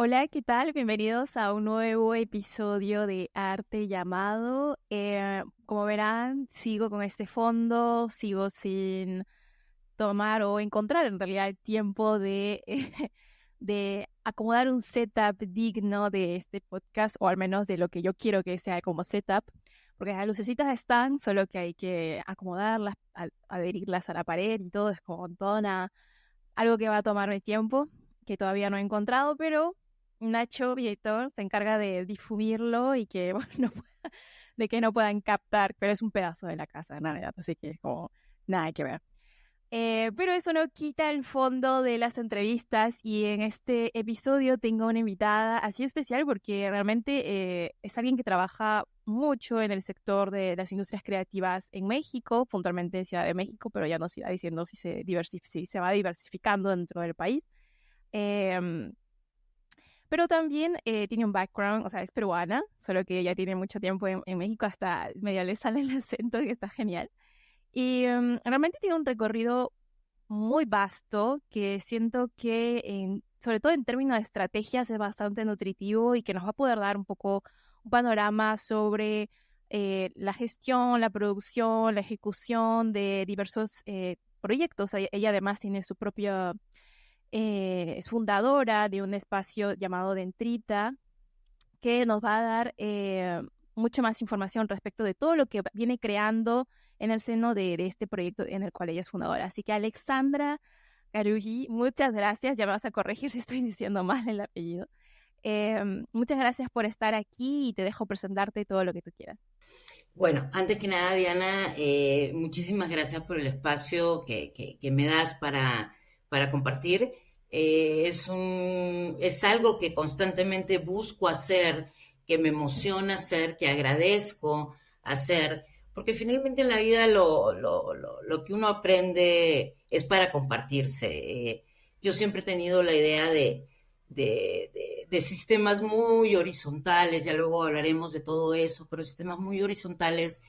Hola, ¿qué tal? Bienvenidos a un nuevo episodio de Arte Llamado. Como verán, sigo con este fondo, sigo sin tomar o encontrar en realidad el tiempo de, de acomodar un setup digno de este podcast, o al menos de lo que yo quiero que sea como setup, porque las lucecitas están, solo que hay que acomodarlas, adherirlas a la pared y todo, es como algo que va a tomarme tiempo, que todavía no he encontrado, pero Nacho, mi editor, se encarga de difundirlo y que, bueno, de que no puedan captar, pero es un pedazo de la casa, en realidad, así que es como nada que ver. Pero eso no quita el fondo de las entrevistas y en este episodio tengo una invitada así especial porque realmente es alguien que trabaja mucho en el sector de las industrias creativas en México, puntualmente en Ciudad de México, pero ya nos irá diciendo si se va diversificando dentro del país. Em, pero también tiene un background, o sea, es peruana, solo que ella tiene mucho tiempo en México, hasta medio le sale el acento, que está genial. Y realmente tiene un recorrido muy vasto que siento que, sobre todo en términos de estrategias, es bastante nutritivo y que nos va a poder dar un poco un panorama sobre la gestión, la producción, la ejecución de diversos proyectos. Ella además tiene su propio, es fundadora de un espacio llamado Dentrita, que nos va a dar mucho más información respecto de todo lo que viene creando en el seno de este proyecto en el cual ella es fundadora. Así que Alexandra Garugi, muchas gracias. Ya me vas a corregir si estoy diciendo mal el apellido. Muchas gracias por estar aquí y te dejo presentarte todo lo que tú quieras. Bueno, antes que nada, Diana, muchísimas gracias por el espacio que me das para compartir. Es algo que constantemente busco hacer, que me emociona hacer, que agradezco hacer, porque finalmente en la vida lo que uno aprende es para compartirse. Yo siempre he tenido la idea de sistemas muy horizontales, ya luego hablaremos de todo eso, pero sistemas muy horizontales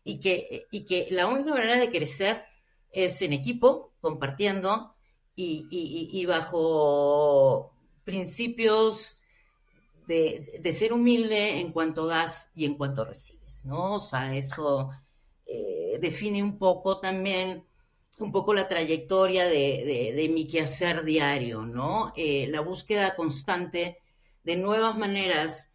y que la única manera de crecer es en equipo, compartiendo y bajo principios de ser humilde en cuanto das y en cuanto recibes, ¿no? O sea, eso define un poco la trayectoria de mi quehacer diario, ¿no? La búsqueda constante de nuevas maneras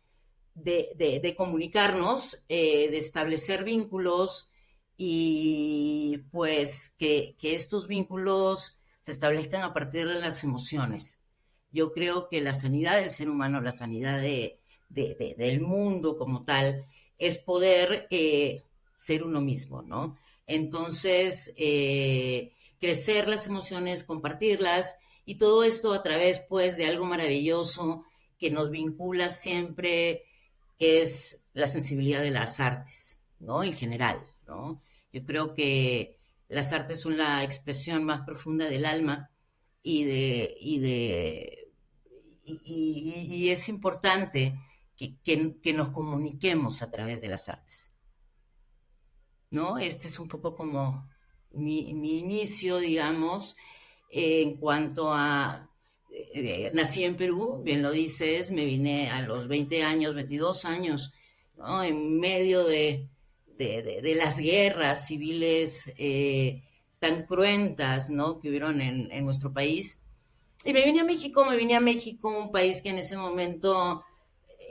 de comunicarnos, de establecer vínculos y pues que estos vínculos se establezcan a partir de las emociones. Yo creo que la sanidad del ser humano, la sanidad del mundo como tal, es poder ser uno mismo, ¿no? Entonces, crecer las emociones, compartirlas y todo esto a través, pues, de algo maravilloso que nos vincula siempre, que es la sensibilidad de las artes, ¿no? En general, ¿no? Yo creo que las artes son la expresión más profunda del alma y de, y de y es importante que nos comuniquemos a través de las artes, ¿no? Este es un poco como mi inicio, digamos, en cuanto a... nací en Perú, bien lo dices, me vine a los 20 años, 22 años, ¿no? En medio de las guerras civiles tan cruentas, ¿no? Que hubieron en nuestro país. Y me vine a México, un país que en ese momento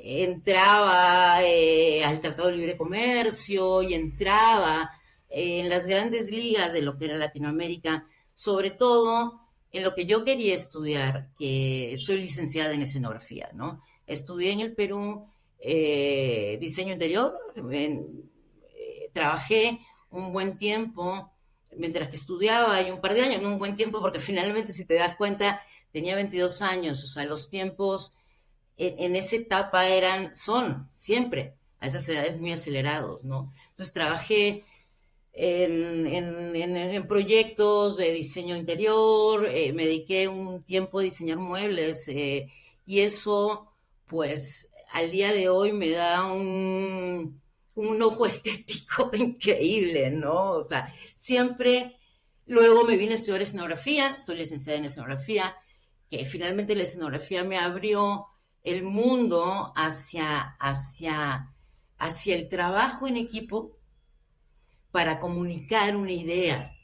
entraba al Tratado de Libre Comercio y entraba en las grandes ligas de lo que era Latinoamérica, sobre todo en lo que yo quería estudiar, que soy licenciada en escenografía, ¿no? Estudié en el Perú diseño interior, trabajé un buen tiempo mientras que estudiaba y un par de años, no un buen tiempo porque finalmente si te das cuenta tenía 22 años, o sea, los tiempos en esa etapa son siempre a esas edades muy acelerados, ¿no? Entonces trabajé en proyectos de diseño interior, me dediqué un tiempo a diseñar muebles y eso, pues, al día de hoy me da un ojo estético increíble, ¿no? O sea, siempre, luego me vine a estudiar escenografía, soy licenciada en escenografía, que finalmente la escenografía me abrió el mundo hacia el trabajo en equipo para comunicar una idea,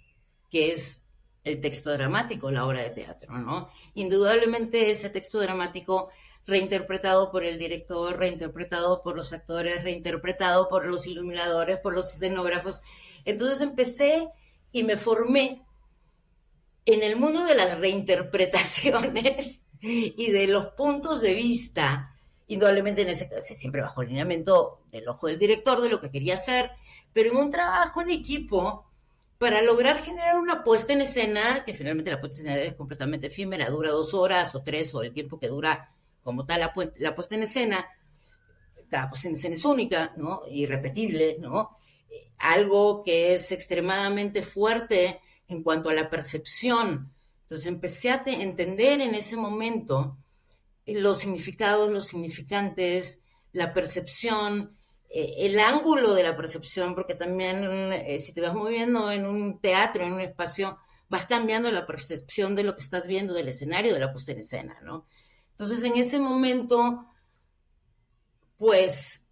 que es el texto dramático, la obra de teatro, ¿no? Indudablemente ese texto dramático reinterpretado por el director, reinterpretado por los actores, reinterpretado por los iluminadores, por los escenógrafos. Entonces empecé y me formé en el mundo de las reinterpretaciones y de los puntos de vista, indudablemente en ese caso, siempre bajo el lineamiento del ojo del director, de lo que quería hacer, pero en un trabajo en equipo para lograr generar una puesta en escena, que finalmente la puesta en escena es completamente efímera, dura 2 horas o 3 o el tiempo que dura como tal la puesta en escena. Cada puesta en escena es única, ¿no? Irrepetible, ¿no? Algo que es extremadamente fuerte en cuanto a la percepción. Entonces empecé a entender en ese momento los significados, los significantes, la percepción, el ángulo de la percepción, porque también si te vas moviendo en un teatro, en un espacio, vas cambiando la percepción de lo que estás viendo del escenario, de la puesta en escena, ¿no? Entonces en ese momento, pues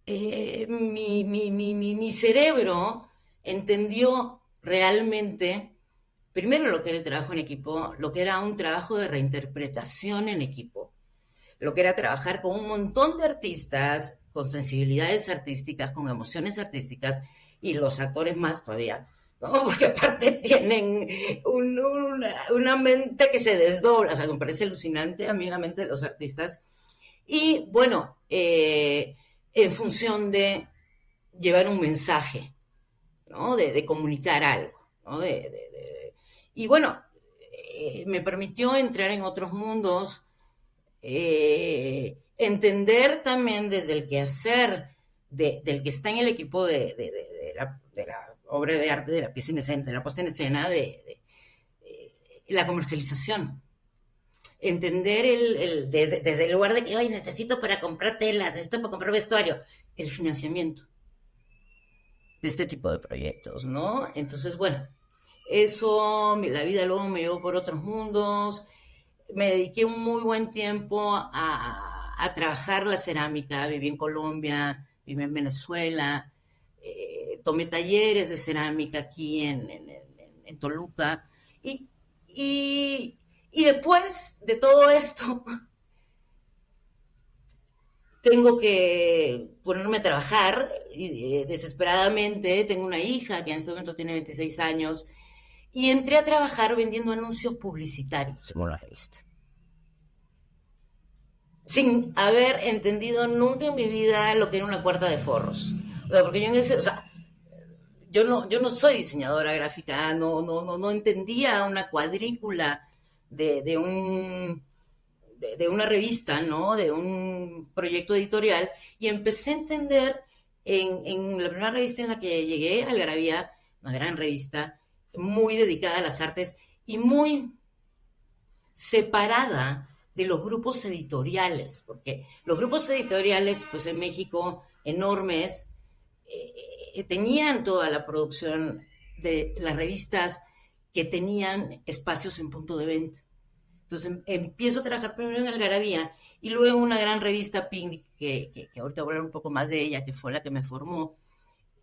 mi cerebro entendió realmente, primero lo que era el trabajo en equipo, lo que era un trabajo de reinterpretación en equipo, lo que era trabajar con un montón de artistas, con sensibilidades artísticas, con emociones artísticas, y los actores más todavía, ¿no? Porque aparte tienen una mente que se desdobla, o sea, me parece alucinante a mí la mente de los artistas. Y bueno, en función de llevar un mensaje, ¿no? De comunicar algo, ¿no? Y bueno, me permitió entrar en otros mundos, entender también desde el quehacer del que está en el equipo de la obra de arte, de la pieza en escena, de la puesta en escena, la comercialización. Entender desde el lugar de que, oye, necesito para comprar tela, necesito para comprar vestuario, el financiamiento de este tipo de proyectos, ¿no? Entonces, bueno, eso, la vida luego me llevó por otros mundos, me dediqué un muy buen tiempo a trabajar la cerámica, viví en Colombia, viví en Venezuela, tomé talleres de cerámica aquí en Toluca, y, y, y después de todo esto, tengo que ponerme a trabajar desesperadamente. Tengo una hija que en este momento tiene 26 años y entré a trabajar vendiendo anuncios publicitarios en una revista. Sin haber entendido nunca en mi vida lo que era una cuarta de forros. O sea, porque yo no soy diseñadora gráfica, no entendía una cuadrícula de un de una revista, ¿no? De un proyecto editorial, y empecé a entender en la primera revista en la que llegué, Algarabía, una gran revista, muy dedicada a las artes y muy separada de los grupos editoriales, porque los grupos editoriales, pues en México, enormes, tenían toda la producción de las revistas que tenían espacios en punto de venta. Entonces empiezo a trabajar primero en Algarabía y luego en una gran revista Picnic, que ahorita voy a hablar un poco más de ella, que fue la que me formó,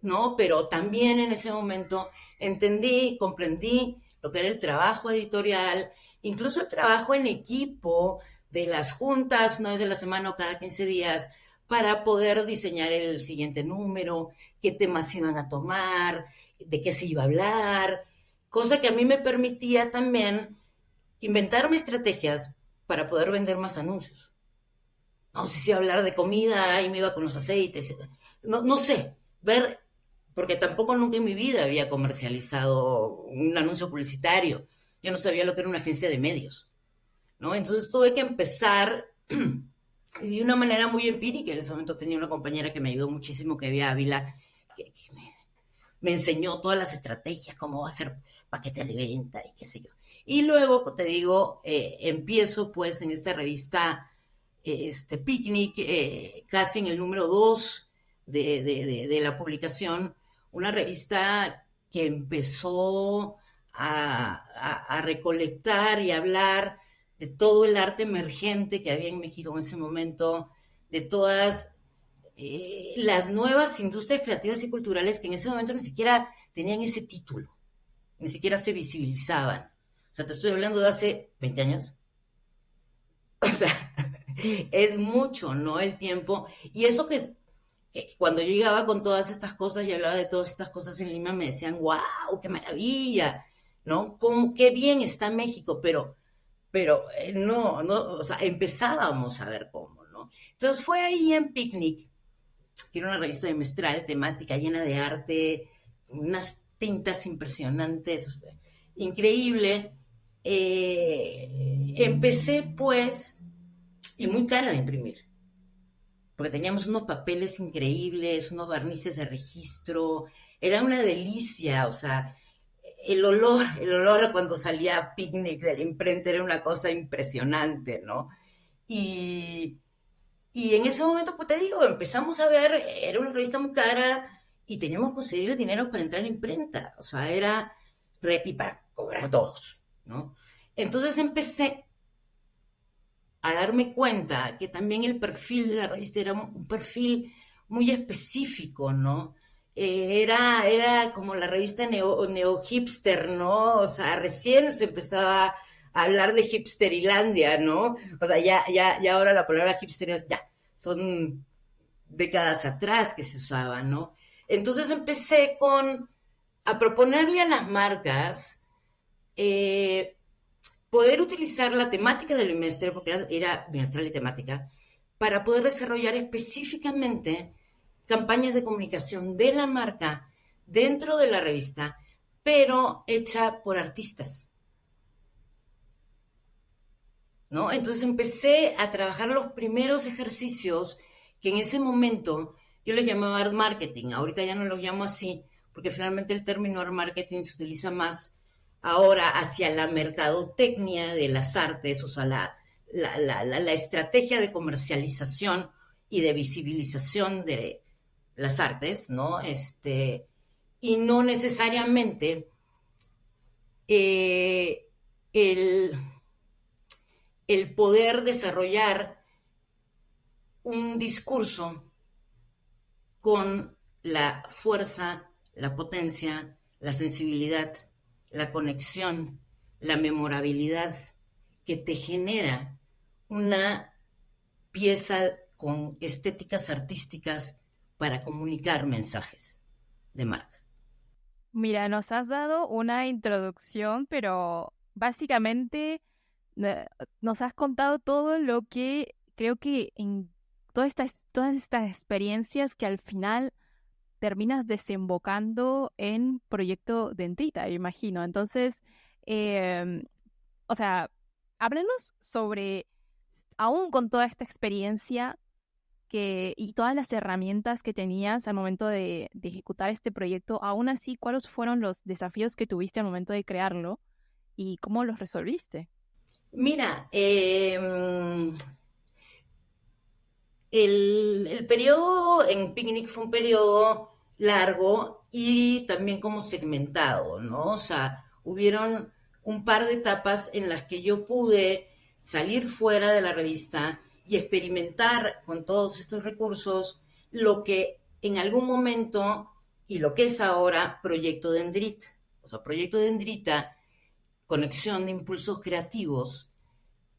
¿no? Pero también en ese momento entendí, comprendí lo que era el trabajo editorial, incluso el trabajo en equipo de las juntas una vez a la semana o cada 15 días para poder diseñar el siguiente número, qué temas iban a tomar, de qué se iba a hablar, cosa que a mí me permitía también inventarme estrategias para poder vender más anuncios. No sé si hablar de comida y me iba con los aceites. No sé, ver, porque tampoco nunca en mi vida había comercializado un anuncio publicitario. Yo no sabía lo que era una agencia de medios, ¿no? Entonces tuve que empezar de una manera muy empírica. En ese momento tenía una compañera que me ayudó muchísimo, que había Ávila, que me enseñó todas las estrategias, cómo hacer paquetes de venta y qué sé yo. Y luego, te digo, empiezo pues en esta revista Picnic, casi en el número 2 de la publicación, una revista que empezó a recolectar y hablar de todo el arte emergente que había en México en ese momento, de todas las nuevas industrias creativas y culturales que en ese momento ni siquiera tenían ese título, ni siquiera se visibilizaban. O sea, te estoy hablando de hace 20 años. O sea, es mucho, ¿no? El tiempo. Y eso que cuando yo llegaba con todas estas cosas y hablaba de todas estas cosas en Lima, me decían, wow, qué maravilla, ¿no? ¿Cómo, qué bien está México? Pero no, no, o sea, empezábamos a ver cómo, ¿no? Entonces fue ahí en Picnic, que era una revista bimestral, temática, llena de arte, unas tintas impresionantes, increíble. Empecé pues, y muy cara de imprimir, porque teníamos unos papeles increíbles, unos barnices de registro, era una delicia, o sea, el olor cuando salía Picnic de la imprenta era una cosa impresionante, ¿no? Y, y en ese momento, pues te digo, empezamos a ver, era una revista muy cara y teníamos que conseguir el dinero para entrar en imprenta, o sea, y para cobrar todos, ¿no? Entonces empecé a darme cuenta que también el perfil de la revista era un perfil muy específico, ¿no? Era como la revista neo-hipster, ¿no? O sea, recién se empezaba a hablar de hipsterilandia, ¿no? O sea, ya ahora la palabra hipster ya, son décadas atrás que se usaba, ¿no? Entonces empecé a proponerle a las marcas eh, poder utilizar la temática del bimestre, porque era bimestral y temática, para poder desarrollar específicamente campañas de comunicación de la marca dentro de la revista, pero hecha por artistas, ¿no? Entonces empecé a trabajar los primeros ejercicios que en ese momento yo les llamaba art marketing, ahorita ya no los llamo así, porque finalmente el término art marketing se utiliza más ahora hacia la mercadotecnia de las artes, o sea, la estrategia de comercialización y de visibilización de las artes, ¿no? Y no necesariamente eh, el, el poder desarrollar un discurso con la fuerza, la potencia, la sensibilidad, la conexión, la memorabilidad que te genera una pieza con estéticas artísticas para comunicar mensajes de marca. Mira, nos has dado una introducción, pero básicamente eh, nos has contado todo lo que creo que en todas estas experiencias que al final terminas desembocando en Proyecto Dendrita, imagino. Entonces, em, o sea, háblanos sobre, aún con toda esta experiencia y todas las herramientas que tenías al momento de ejecutar este proyecto, aún así, ¿cuáles fueron los desafíos que tuviste al momento de crearlo y cómo los resolviste? Mira, el periodo en Picnic fue un periodo largo y también como segmentado, ¿no? O sea, hubieron un par de etapas en las que yo pude salir fuera de la revista y experimentar con todos estos recursos lo que en algún momento y lo que es ahora Proyecto Dendrita. O sea, Proyecto Dendrita, conexión de impulsos creativos,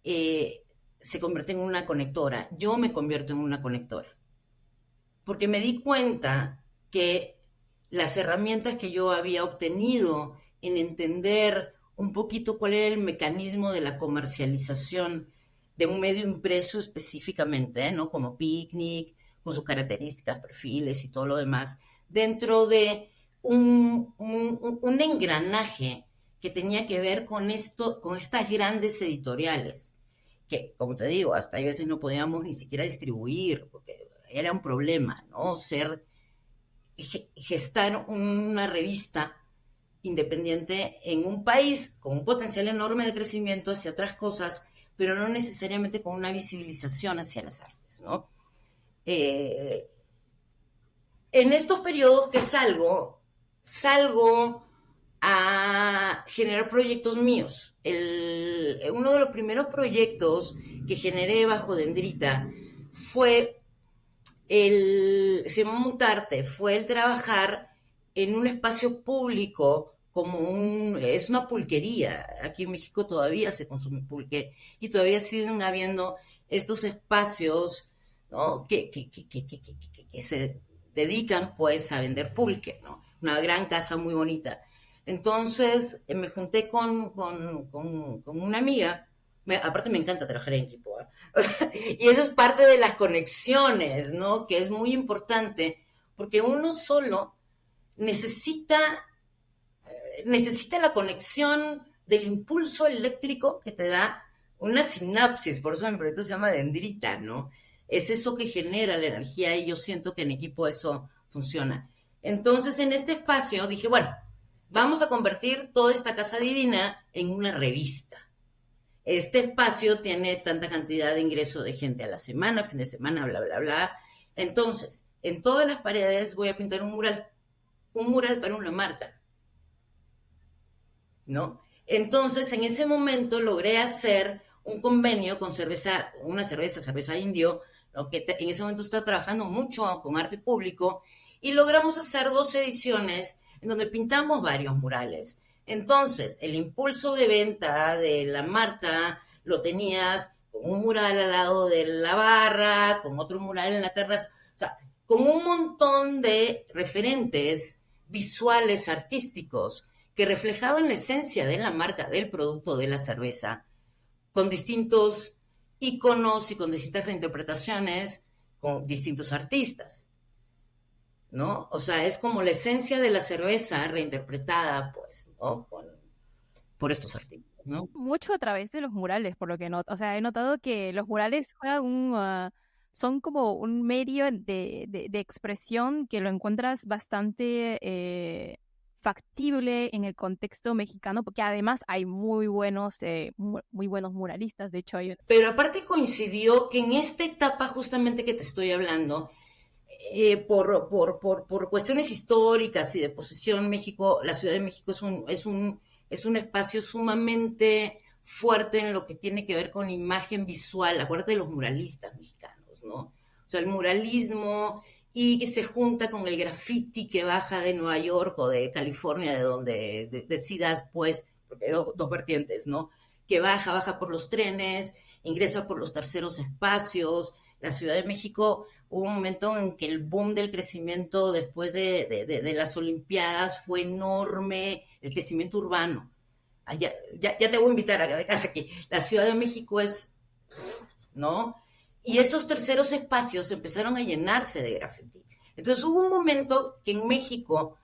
eh, se convierte en una conectora. Yo me convierto en una conectora. Porque me di cuenta que las herramientas que yo había obtenido en entender un poquito cuál era el mecanismo de la comercialización de un medio impreso específicamente, ¿no? Como Picnic, con sus características, perfiles y todo lo demás, dentro de un engranaje que tenía que ver con esto, con estas grandes editoriales que, como te digo, hasta a veces no podíamos ni siquiera distribuir, porque era un problema, ¿no? Gestar una revista independiente en un país con un potencial enorme de crecimiento hacia otras cosas, pero no necesariamente con una visibilización hacia las artes, ¿no? Eh, en estos periodos que salgo a generar proyectos míos. Uno de los primeros proyectos que generé bajo Dendrita fue se llama Mutarte, fue el trabajar en un espacio público es una pulquería. Aquí en México todavía se consume pulque y todavía siguen habiendo estos espacios, ¿no? que se dedican pues a vender pulque, ¿no? Una gran casa muy bonita. Entonces me junté con una amiga, aparte me encanta trabajar en equipo, ¿eh? O sea, y eso es parte de las conexiones, ¿no? Que es muy importante, porque uno solo necesita, necesita la conexión del impulso eléctrico que te da una sinapsis, por eso mi proyecto se llama Dendrita, ¿no? Es eso que genera la energía y yo siento que en equipo eso funciona. Entonces, en este espacio dije, bueno, vamos a convertir toda esta casa divina en una revista. Este espacio tiene tanta cantidad de ingreso de gente a la semana, fin de semana, bla, bla, bla. Entonces, en todas las paredes voy a pintar un mural para una marca, ¿no? Entonces, en ese momento logré hacer un convenio con cerveza indio, ¿no? Que en ese momento estaba trabajando mucho con arte público, y logramos hacer 2 ediciones en donde pintamos varios murales. Entonces, el impulso de venta de la marca lo tenías con un mural al lado de la barra, con otro mural en la terraza, o sea, con un montón de referentes visuales artísticos que reflejaban la esencia de la marca, del producto de la cerveza, con distintos iconos y con distintas reinterpretaciones, con distintos artistas, ¿no? O sea, es como la esencia de la cerveza reinterpretada, pues, ¿no? Por estos artistas, ¿no? Mucho a través de los murales, por lo que noto. O sea, he notado que los murales juegan son como un medio de expresión que lo encuentras bastante factible en el contexto mexicano, porque además hay muy buenos muralistas. De hecho, Pero aparte coincidió que en esta etapa justamente que te estoy hablando, por cuestiones históricas y de posesión, México, la Ciudad de México es un espacio sumamente fuerte en lo que tiene que ver con imagen visual. Acuérdate de los muralistas mexicanos, ¿no? O sea, el muralismo y que se junta con el graffiti que baja de Nueva York o de California, de donde decidas, pues, porque hay dos vertientes, ¿no? Que baja por los trenes, ingresa por los terceros espacios. La Ciudad de México hubo un momento en que el boom del crecimiento después de las Olimpiadas fue enorme, el crecimiento urbano. Ya te voy a invitar a que vengas aquí. La Ciudad de México es, ¿no? Y esos terceros espacios empezaron a llenarse de graffiti. Entonces hubo un momento que en México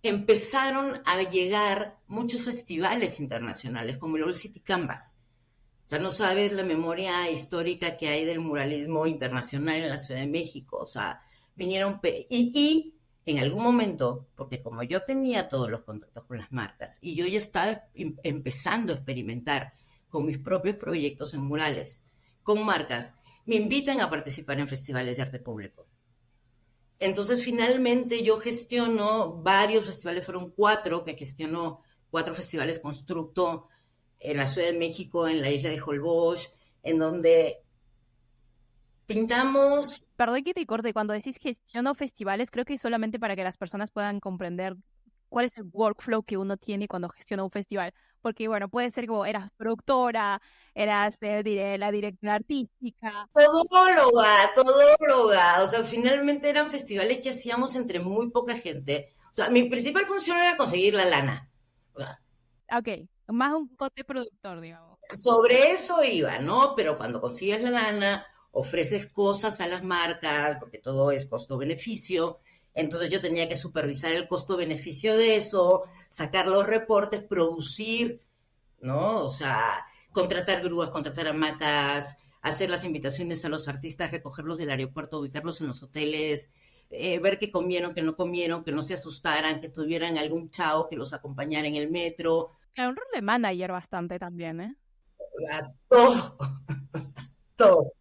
empezaron a llegar muchos festivales internacionales, como el All City Canvas. O sea, no sabes la memoria histórica que hay del muralismo internacional en la Ciudad de México. O sea, vinieron... Y en algún momento, porque como yo tenía todos los contactos con las marcas y yo ya estaba empezando a experimentar con mis propios proyectos en murales, con marcas, me invitan a participar en festivales de arte público. Entonces, finalmente, yo gestiono varios festivales, fueron 4, que gestionó 4 festivales Constructo en la Ciudad de México, en la isla de Holbox, en donde pintamos... Perdón que te corte, cuando decís gestiono festivales, creo que es solamente para que las personas puedan comprender cuál es el workflow que uno tiene cuando gestiona un festival. Porque, bueno, puede ser como eras productora, eras la directora artística. Todóloga. O sea, finalmente eran festivales que hacíamos entre muy poca gente. O sea, mi principal función era conseguir la lana. O sea, Ok, más un cote productor, digamos. sobre eso iba, ¿no? Pero cuando consigues la lana, ofreces cosas a las marcas, porque todo es costo-beneficio. Entonces yo tenía que supervisar el costo-beneficio de eso, sacar los reportes, producir, ¿no? O sea, contratar grúas, contratar hamacas, hacer las invitaciones a los artistas, recogerlos del aeropuerto, ubicarlos en los hoteles, ver qué comieron, qué no comieron, que no se asustaran, que tuvieran algún chao que los acompañara en el metro. Claro, un rol de manager bastante también, ¿eh? Todo, todo.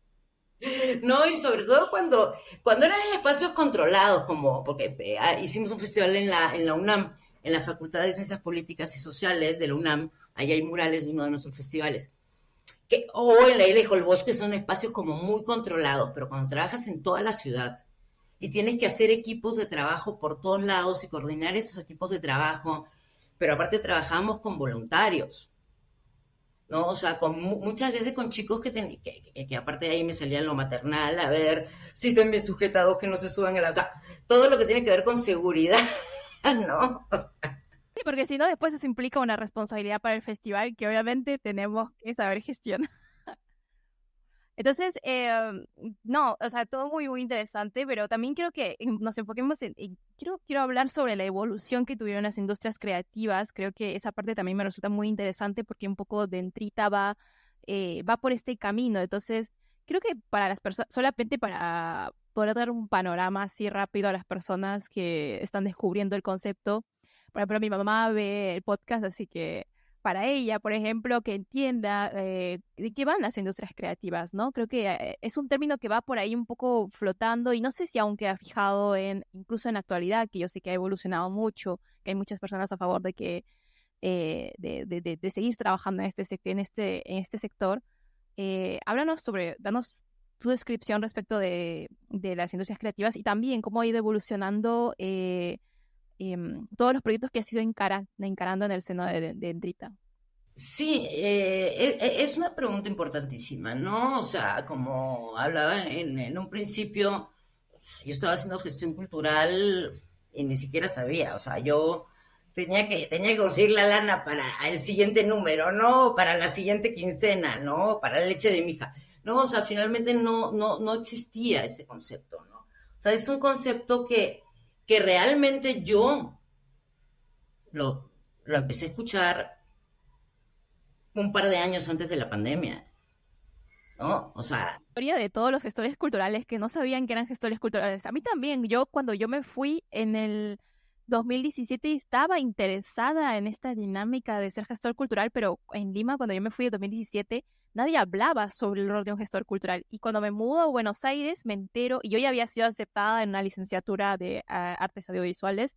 No, y sobre todo cuando eran espacios controlados, como porque hicimos un festival en la UNAM, en la Facultad de Ciencias Políticas y Sociales de la UNAM, allá hay murales de uno de nuestros festivales, o en la isla de Holbox, que son espacios como muy controlados, pero cuando trabajas en toda la ciudad y tienes que hacer equipos de trabajo por todos lados y coordinar esos equipos de trabajo, pero aparte trabajamos con voluntarios, ¿no? O sea, muchas veces con chicos que aparte de ahí me salían lo maternal, a ver si están bien sujetados, que no se suban o sea, todo lo que tiene que ver con seguridad, ¿no? Sí, porque si no, después eso implica una responsabilidad para el festival que obviamente tenemos que saber gestionar. Entonces, no, o sea, todo muy, muy interesante, pero también quiero que nos enfoquemos quiero hablar sobre la evolución que tuvieron las industrias creativas. Creo que esa parte también me resulta muy interesante porque un poco Dentrita va por este camino. Entonces, creo que para las personas, solamente para poder dar un panorama así rápido a las personas que están descubriendo el concepto. Por ejemplo, mi mamá ve el podcast, así que para ella, por ejemplo, que entienda de qué van las industrias creativas, ¿no? Creo que es un término que va por ahí un poco flotando y no sé si aún queda fijado incluso en la actualidad, que yo sé que ha evolucionado mucho, que hay muchas personas a favor de que de seguir trabajando en este sector. Danos tu descripción respecto de las industrias creativas y también cómo ha ido evolucionando todos los proyectos que has ido encarando en el seno de Entrita. Sí, es una pregunta importantísima, ¿no? O sea, como hablaba en un principio, yo estaba haciendo gestión cultural y ni siquiera sabía, o sea, yo tenía que conseguir la lana para el siguiente número, ¿no? Para la siguiente quincena, ¿no? Para la leche de mi hija. No, o sea, finalmente no existía ese concepto, ¿no? O sea, es un concepto que realmente yo lo empecé a escuchar un par de años antes de la pandemia, ¿no? O sea, Historia de todos los gestores culturales que no sabían que eran gestores culturales. A mí también, cuando yo me fui en el 2017 estaba interesada en esta dinámica de ser gestor cultural, pero en Lima, cuando yo me fui en 2017, nadie hablaba sobre el rol de un gestor cultural. Y cuando me mudo a Buenos Aires, me entero, y yo ya había sido aceptada en una licenciatura de artes audiovisuales.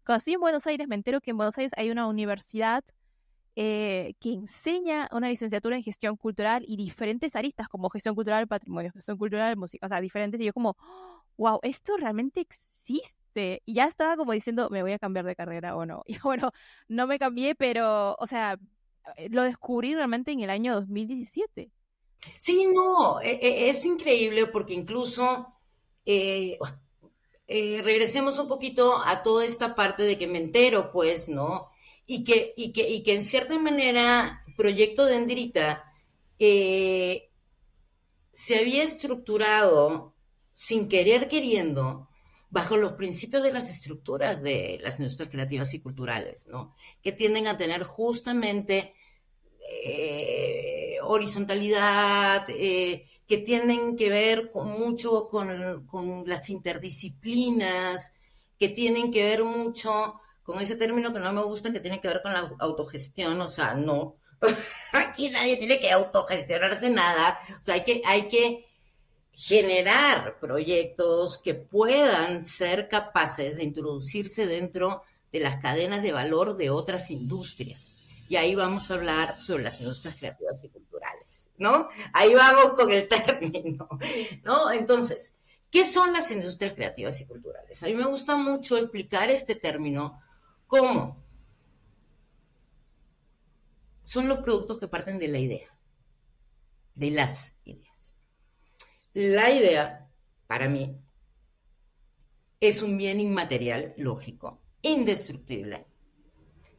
Cuando estoy en Buenos Aires, me entero que en Buenos Aires hay una universidad que enseña una licenciatura en gestión cultural y diferentes aristas como gestión cultural, patrimonio, gestión cultural, música, o sea, diferentes. Y yo como, wow, esto realmente existe. Y ya estaba como diciendo, me voy a cambiar de carrera o no. Y bueno, no me cambié, pero, o sea, lo descubrí realmente en el año 2017. sí, no, es increíble porque incluso, bueno, regresemos un poquito a toda esta parte de que me entero, pues, ¿no? Y que en cierta manera, Proyecto Dendrita eh, se había estructurado sin querer queriendo bajo los principios de las estructuras de las industrias creativas y culturales, ¿no? Que tienden a tener justamente horizontalidad, que tienen que ver mucho con las interdisciplinas, que tienen que ver mucho con ese término que no me gusta, que tiene que ver con la autogestión, o sea, no. Aquí nadie tiene que autogestionarse nada, o sea, hay que generar proyectos que puedan ser capaces de introducirse dentro de las cadenas de valor de otras industrias. Y ahí vamos a hablar sobre las industrias creativas y culturales, ¿no? Ahí vamos con el término, ¿no? Entonces, ¿qué son las industrias creativas y culturales? A mí me gusta mucho explicar este término como son los productos que parten de la idea, de las ideas. La idea, para mí, es un bien inmaterial, lógico, indestructible,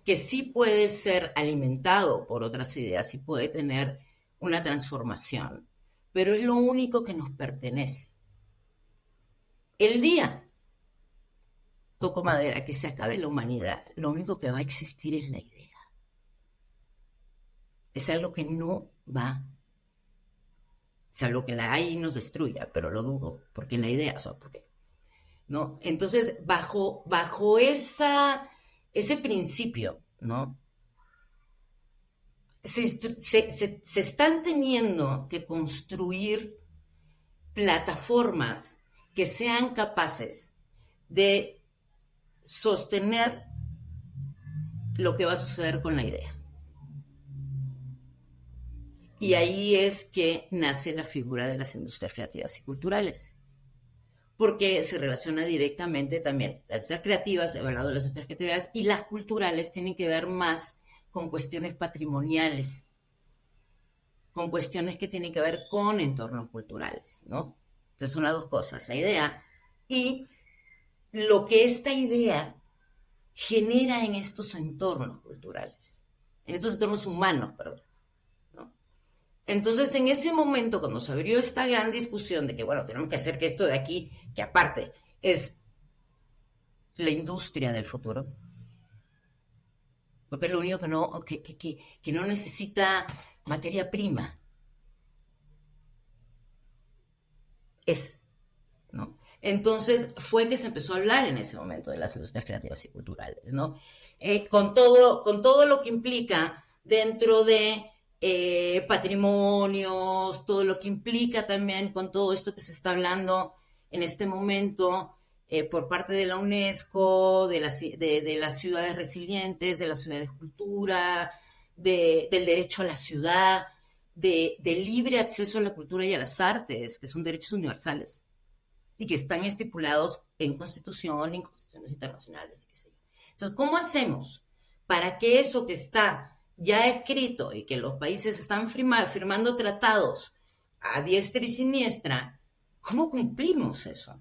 que sí puede ser alimentado por otras ideas y puede tener una transformación, pero es lo único que nos pertenece. El día, toco madera, que se acabe la humanidad, lo único que va a existir es la idea. Es algo que no va, salvo que la AI nos destruya, pero lo dudo, porque en la idea, o sea, porque, ¿no? Entonces, bajo ese principio, ¿no? Se están teniendo que construir plataformas que sean capaces de sostener lo que va a suceder con la idea. Y ahí es que nace la figura de las industrias creativas y culturales, porque se relaciona directamente también. Las industrias creativas, he hablado de las industrias creativas, y las culturales tienen que ver más con cuestiones patrimoniales, con cuestiones que tienen que ver con entornos culturales, ¿no? Entonces son las dos cosas, la idea y lo que esta idea genera en estos entornos culturales, en estos entornos humanos, perdón, ¿no? Entonces, en ese momento, cuando se abrió esta gran discusión de que, bueno, tenemos que hacer que esto de aquí, que aparte es la industria del futuro, porque es lo único que no necesita materia prima, es, ¿no? Entonces fue que se empezó a hablar en ese momento de las industrias creativas y culturales, ¿no? Con todo lo que implica dentro de patrimonios, todo lo que implica también con todo esto que se está hablando en este momento por parte de la UNESCO, de las ciudades resilientes, de las ciudades de cultura, del derecho a la ciudad, del libre acceso a la cultura y a las artes, que son derechos universales y que están estipulados en Constitución, en constituciones internacionales, y qué sé yo. Entonces, ¿cómo hacemos para que eso que está ya escrito y que los países están firmando tratados a diestra y siniestra, cómo cumplimos eso?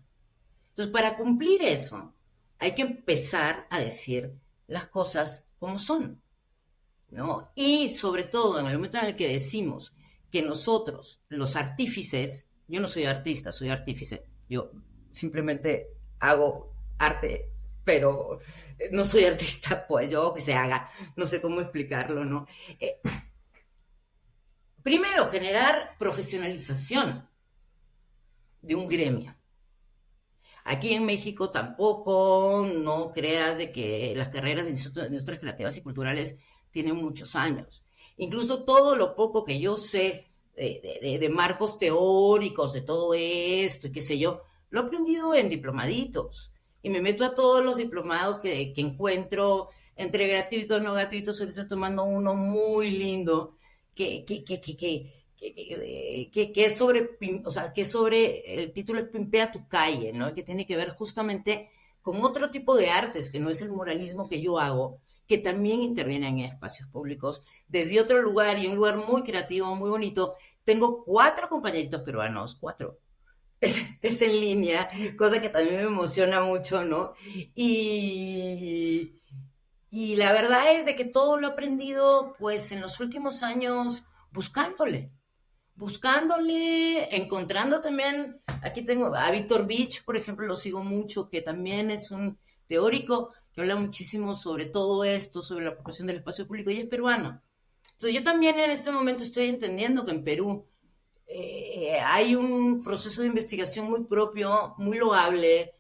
Entonces, para cumplir eso, hay que empezar a decir las cosas como son, ¿no? Y sobre todo, en el momento en el que decimos que nosotros, los artífices, yo no soy artista, soy artífice, yo simplemente hago arte, pero no soy artista, pues yo hago que se haga, no sé cómo explicarlo, ¿no? Primero, generar profesionalización de un gremio. Aquí en México tampoco, no creas de que las carreras de industrias creativas y culturales tienen muchos años. Incluso todo lo poco que yo sé de marcos teóricos, de todo esto y qué sé yo, lo he aprendido en diplomaditos. Y me meto a todos los diplomados que encuentro, entre gratuitos, no gratuitos, estoy tomando uno muy lindo que es sobre, o sea, que es sobre, el título es Pimpea tu calle, ¿no? Que tiene que ver justamente con otro tipo de artes, que no es el muralismo que yo hago, que también intervienen en espacios públicos, desde otro lugar y un lugar muy creativo, muy bonito. Tengo 4 compañeritos peruanos, 4. Es en línea, cosa que también me emociona mucho, ¿no? Y, y la verdad es de que todo lo he aprendido, pues, en los últimos años buscándole, encontrando también, aquí tengo a Víctor Beach, por ejemplo, lo sigo mucho, que también es un teórico que habla muchísimo sobre todo esto, sobre la apropiación del espacio público, y es peruano. Entonces yo también en este momento estoy entendiendo que en Perú hay un proceso de investigación muy propio, muy loable,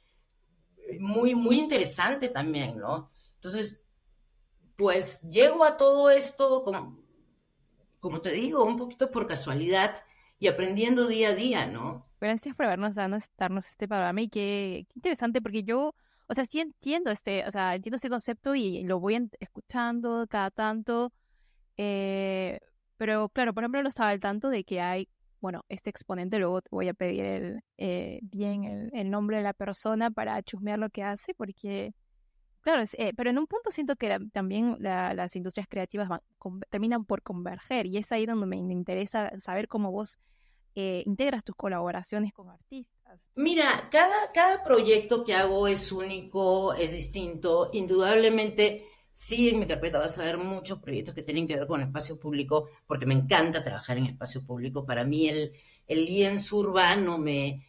muy interesante también, ¿no? Entonces, pues llego a todo esto como te digo, un poquito por casualidad y aprendiendo día a día, ¿no? Gracias por habernos darnos este panorama y qué interesante porque yo, o sea, sí entiendo o sea, entiendo ese concepto y lo voy escuchando cada tanto, eh, pero claro, por ejemplo, no estaba al tanto de que hay, bueno, este exponente, luego te voy a pedir bien el nombre de la persona para chusmear lo que hace, porque, claro, pero en un punto siento que también las industrias creativas terminan por converger y es ahí donde me interesa saber cómo vos integras tus colaboraciones con artistas. Mira, cada proyecto que hago es único, es distinto. Indudablemente, sí, en mi carpeta vas a ver muchos proyectos que tienen que ver con espacio público, porque me encanta trabajar en espacio público. Para mí el lienzo urbano me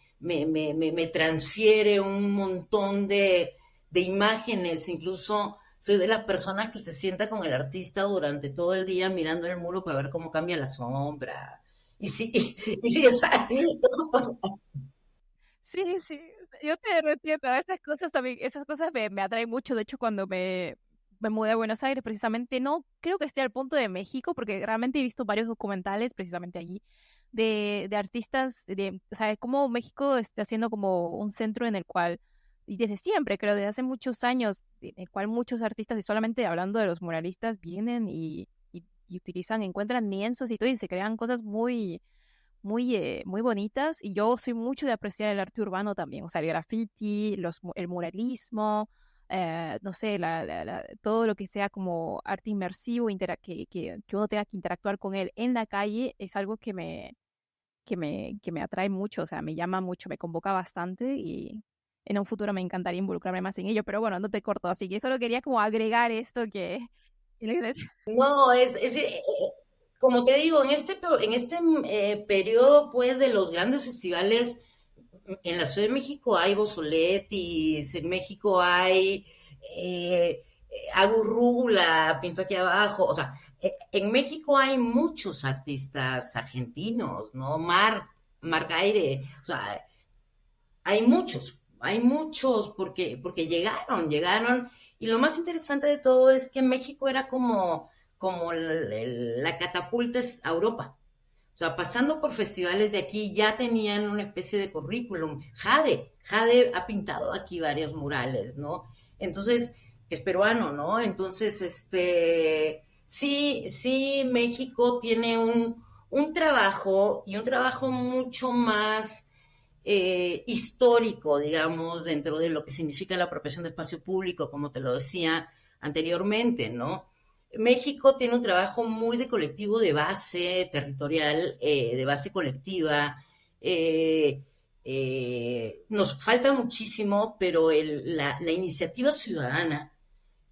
transfiere un montón de imágenes. Incluso soy de las personas que se sienta con el artista durante todo el día mirando el muro para ver cómo cambia la sombra. Y sí, y sí, o sea, Sí, sí, yo te entiendo. Esas cosas también, esas cosas me atraen mucho. De hecho, cuando me mudé a Buenos Aires, precisamente, no creo que esté al punto de México, porque realmente he visto varios documentales precisamente allí de artistas, o sea, cómo México está haciendo como un centro en el cual y desde siempre, creo, desde hace muchos años, en el cual muchos artistas, y solamente hablando de los muralistas, vienen y utilizan, encuentran lienzos y todo, y se crean cosas muy bonitas. Y yo soy mucho de apreciar el arte urbano también, o sea, el graffiti, el muralismo, no sé, todo lo que sea como arte inmersivo, que uno tenga que interactuar con él en la calle, es algo que me atrae mucho, o sea, me llama mucho, me convoca bastante y en un futuro me encantaría involucrarme más en ello, pero bueno, no te corto, así que solo quería como agregar esto que le decía. No, como te digo, en este periodo, pues, de los grandes festivales, en la Ciudad de México hay Bozoletis, en México hay Agus Rubula, pinto aquí abajo, o sea, en México hay muchos artistas argentinos, ¿no? Margaire, o sea, hay muchos, porque llegaron, y lo más interesante de todo es que México era como la catapulta a Europa. O sea, pasando por festivales de aquí ya tenían una especie de currículum. Jade ha pintado aquí varios murales, ¿no? Entonces, es peruano, ¿no? Entonces, sí, México tiene un trabajo y un trabajo mucho más histórico, digamos, dentro de lo que significa la apropiación de espacio público, como te lo decía anteriormente, ¿no? México tiene un trabajo muy de colectivo de base territorial, de base colectiva. Nos falta muchísimo, pero la iniciativa ciudadana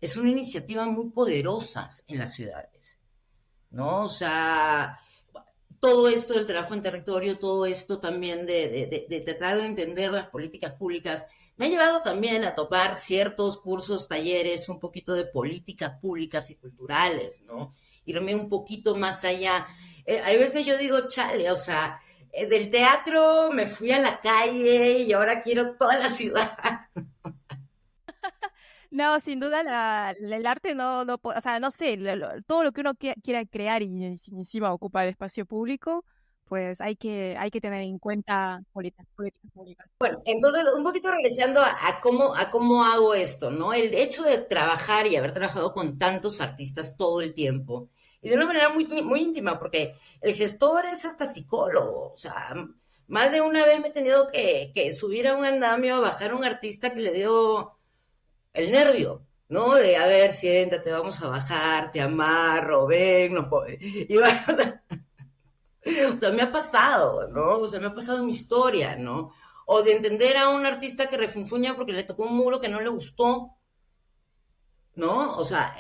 es una iniciativa muy poderosa en las ciudades, ¿no? O sea, todo esto del trabajo en territorio, todo esto también de tratar de entender las políticas públicas, me ha llevado también a topar ciertos cursos, talleres, un poquito de políticas públicas y culturales, ¿no? Irme un poquito más allá. Hay veces yo digo, chale, o sea, del teatro me fui a la calle y ahora quiero toda la ciudad. No, sin duda el arte o sea, no sé, todo lo que uno quiera crear y si encima ocupa el espacio público, pues hay que tener en cuenta políticas públicas. Bueno, entonces, un poquito regresando a cómo hago esto, ¿no? El hecho de trabajar y haber trabajado con tantos artistas todo el tiempo, y de una manera muy íntima, porque el gestor es hasta psicólogo, o sea, más de una vez me he tenido que subir a un andamio a bajar a un artista que le dio el nervio, ¿no? De, a ver, siéntate, vamos a bajar, te amarro, ven, no puedo. Y va, o sea, me ha pasado, ¿no? O sea, me ha pasado mi historia, ¿no? O de entender a un artista que refunfuña porque le tocó un muro que no le gustó, ¿no? O sea,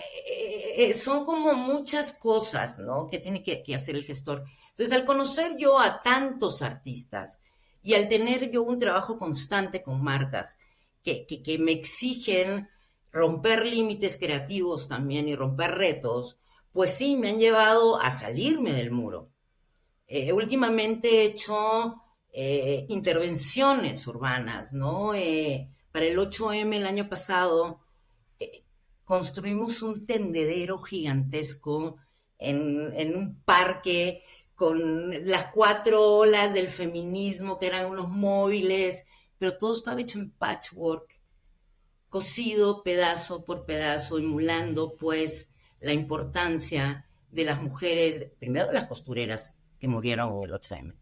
son como muchas cosas, ¿no? Que tiene que hacer el gestor. Entonces, al conocer yo a tantos artistas y al tener yo un trabajo constante con marcas que me exigen romper límites creativos también y romper retos, pues sí, me han llevado a salirme del muro. Últimamente he hecho intervenciones urbanas, ¿no? Para el 8M el año pasado eh, construimos un tendedero gigantesco en un parque con las 4 olas del feminismo, que eran unos móviles, pero todo estaba hecho en patchwork, cosido pedazo por pedazo, emulando pues la importancia de las mujeres, primero de las costureras que murieron en el 8M,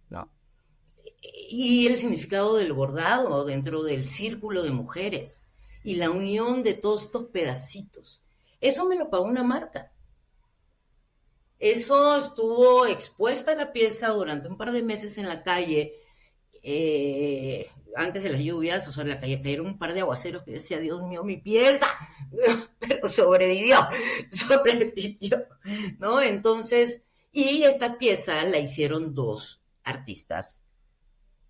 ¿no? Y el significado del bordado dentro del círculo de mujeres y la unión de todos estos pedacitos. Eso me lo pagó una marca. Eso estuvo expuesta la pieza durante un par de meses en la calle, antes de las lluvias, o sea, en la calle cayeron un par de aguaceros que decía, Dios mío, mi pieza, pero sobrevivió, ¿no? Entonces, y esta pieza la hicieron dos artistas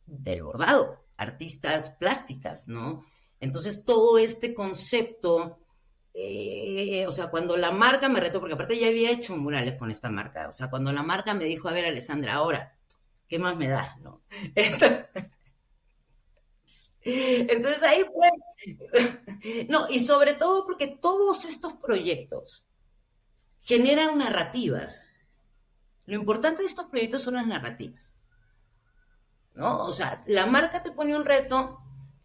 del bordado, artistas plásticas, ¿no? Entonces todo este concepto, o sea, cuando la marca me retó, porque aparte ya había hecho murales con esta marca, o sea, cuando la marca me dijo, a ver, Alessandra, ahora, ¿qué más me das, no? Entonces ahí pues, no, y sobre todo porque todos estos proyectos generan narrativas. Lo importante de estos proyectos son las narrativas, ¿no? O sea, la marca te pone un reto,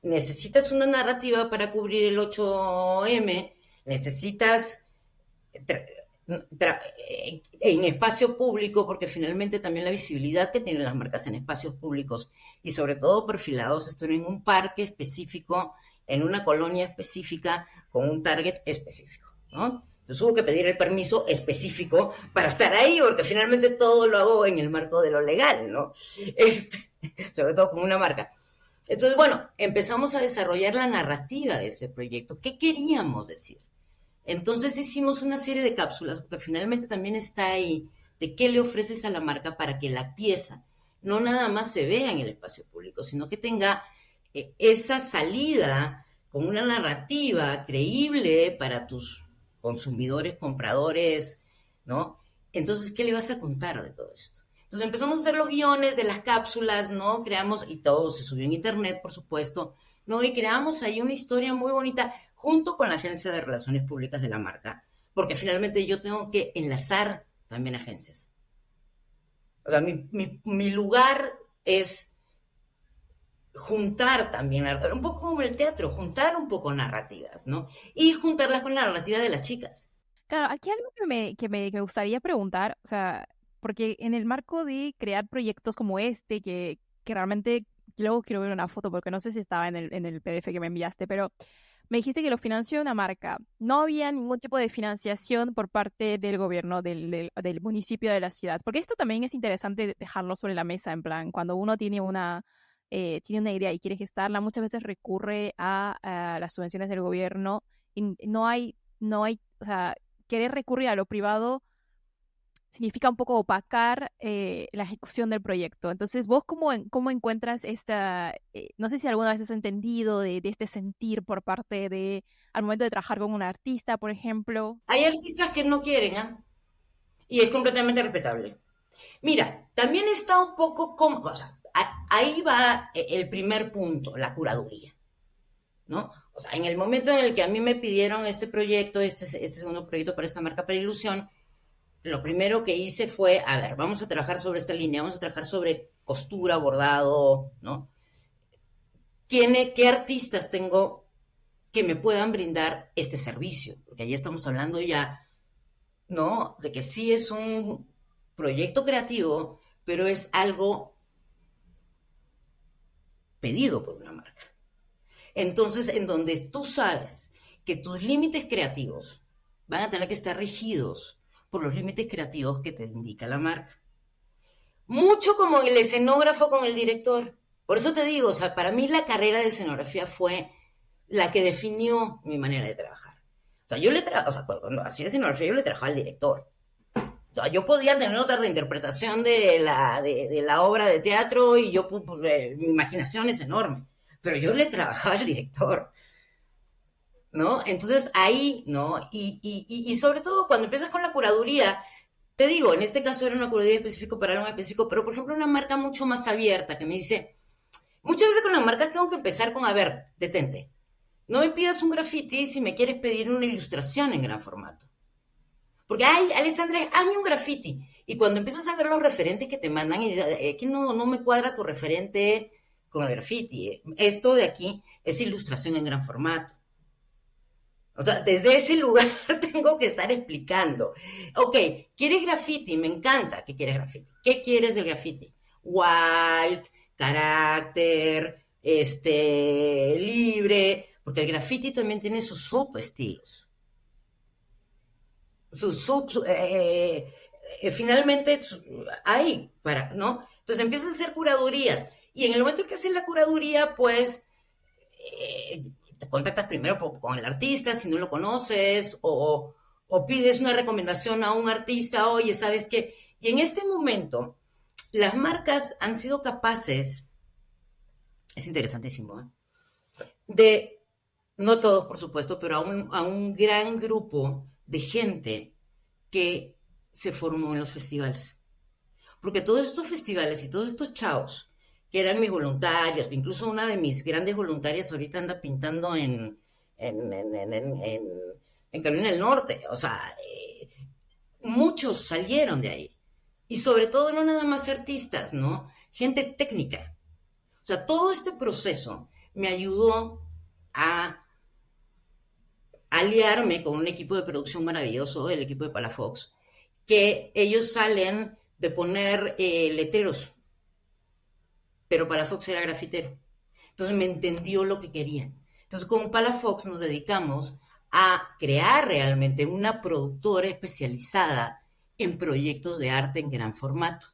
necesitas una narrativa para cubrir el 8M, necesitas en espacio público, porque finalmente también la visibilidad que tienen las marcas en espacios públicos y sobre todo perfilados, están en un parque específico, en una colonia específica, con un target específico, ¿no? Entonces hubo que pedir el permiso específico para estar ahí, porque finalmente todo lo hago en el marco de lo legal, ¿no? Sobre todo con una marca. Entonces, bueno, empezamos a desarrollar la narrativa de este proyecto. ¿Qué queríamos decir? Entonces hicimos una serie de cápsulas, porque finalmente también está ahí, de qué le ofreces a la marca para que la pieza no nada más se vea en el espacio público, sino que tenga esa salida con una narrativa creíble para tus consumidores, compradores, ¿no? Entonces, ¿qué le vas a contar de todo esto? Entonces empezamos a hacer los guiones de las cápsulas, ¿no? Creamos, y todo se subió en internet, por supuesto, ¿no? Y creamos ahí una historia muy bonita junto con la agencia de relaciones públicas de la marca, porque finalmente yo tengo que enlazar también agencias. O sea, mi lugar es juntar también, un poco como el teatro, juntar un poco narrativas, ¿no? Y juntarlas con la narrativa de las chicas. Claro, aquí algo que me gustaría preguntar, o sea, porque en el marco de crear proyectos como este, que realmente luego quiero ver una foto, porque no sé si estaba en el PDF que me enviaste, pero me dijiste que lo financió una marca. No había ningún tipo de financiación por parte del gobierno, del municipio de la ciudad, porque esto también es interesante dejarlo sobre la mesa, en plan, cuando uno tiene una idea y quiere gestarla, muchas veces recurre a las subvenciones del gobierno y no hay, o sea, querer recurrir a lo privado significa un poco opacar la ejecución del proyecto. Entonces, ¿vos cómo encuentras no sé si alguna vez has entendido de este sentir por parte al momento de trabajar con un artista, por ejemplo? Hay artistas que no quieren, ¿ah? ¿Eh? Y es completamente respetable. Mira, también está un poco como, o sea, ahí va el primer punto, la curaduría, ¿no? O sea, en el momento en el que a mí me pidieron este proyecto, este segundo proyecto para esta marca para Ilusión, lo primero que hice fue, a ver, vamos a trabajar sobre esta línea, vamos a trabajar sobre costura, bordado, ¿no? ¿Qué artistas tengo que me puedan brindar este servicio? Porque ahí estamos hablando ya, ¿no? De que sí es un proyecto creativo, pero es algo pedido por una marca. Entonces, en donde tú sabes que tus límites creativos van a tener que estar regidos por los límites creativos que te indica la marca. Mucho como el escenógrafo con el director. Por eso te digo, o sea, para mí la carrera de escenografía fue la que definió mi manera de trabajar. O sea, cuando hacía escenografía yo le trabajaba al director. O sea, yo podía tener otra reinterpretación de la obra de teatro y mi imaginación es enorme, pero yo le trabajaba al director, ¿no? Entonces ahí, ¿no? Y sobre todo cuando empiezas con la curaduría, te digo, en este caso era una curaduría específica para algo específico, pero por ejemplo una marca mucho más abierta que me dice, muchas veces con las marcas tengo que empezar con, a ver, detente, no me pidas un graffiti si me quieres pedir una ilustración en gran formato. Porque, ay, Alessandra, hazme un graffiti. Y cuando empiezas a ver los referentes que te mandan, y que no me cuadra tu referente con el graffiti. Esto de aquí es ilustración en gran formato. O sea, desde ese lugar tengo que estar explicando. Ok, ¿quieres graffiti? Me encanta que quieres graffiti. ¿Qué quieres del graffiti? Wild, carácter, libre, porque el graffiti también tiene sus subestilos. Finalmente hay para, ¿no? Entonces empiezas a hacer curadurías y en el momento que haces la curaduría, pues te contactas primero con el artista si no lo conoces o pides una recomendación a un artista, oye, ¿sabes qué? Y en este momento las marcas han sido capaces, es interesantísimo, de, no todos por supuesto, pero a un gran grupo de gente que se formó en los festivales. Porque todos estos festivales y todos estos chavos, que eran mis voluntarios, incluso una de mis grandes voluntarias ahorita anda pintando en Carolina del Norte. O sea, muchos salieron de ahí. Y sobre todo no nada más artistas, ¿no? Gente técnica. O sea, todo este proceso me ayudó a aliarme con un equipo de producción maravilloso, el equipo de Palafox, que ellos salen de poner letreros, pero Palafox era grafitero. Entonces me entendió lo que quería. Entonces con Palafox nos dedicamos a crear realmente una productora especializada en proyectos de arte en gran formato.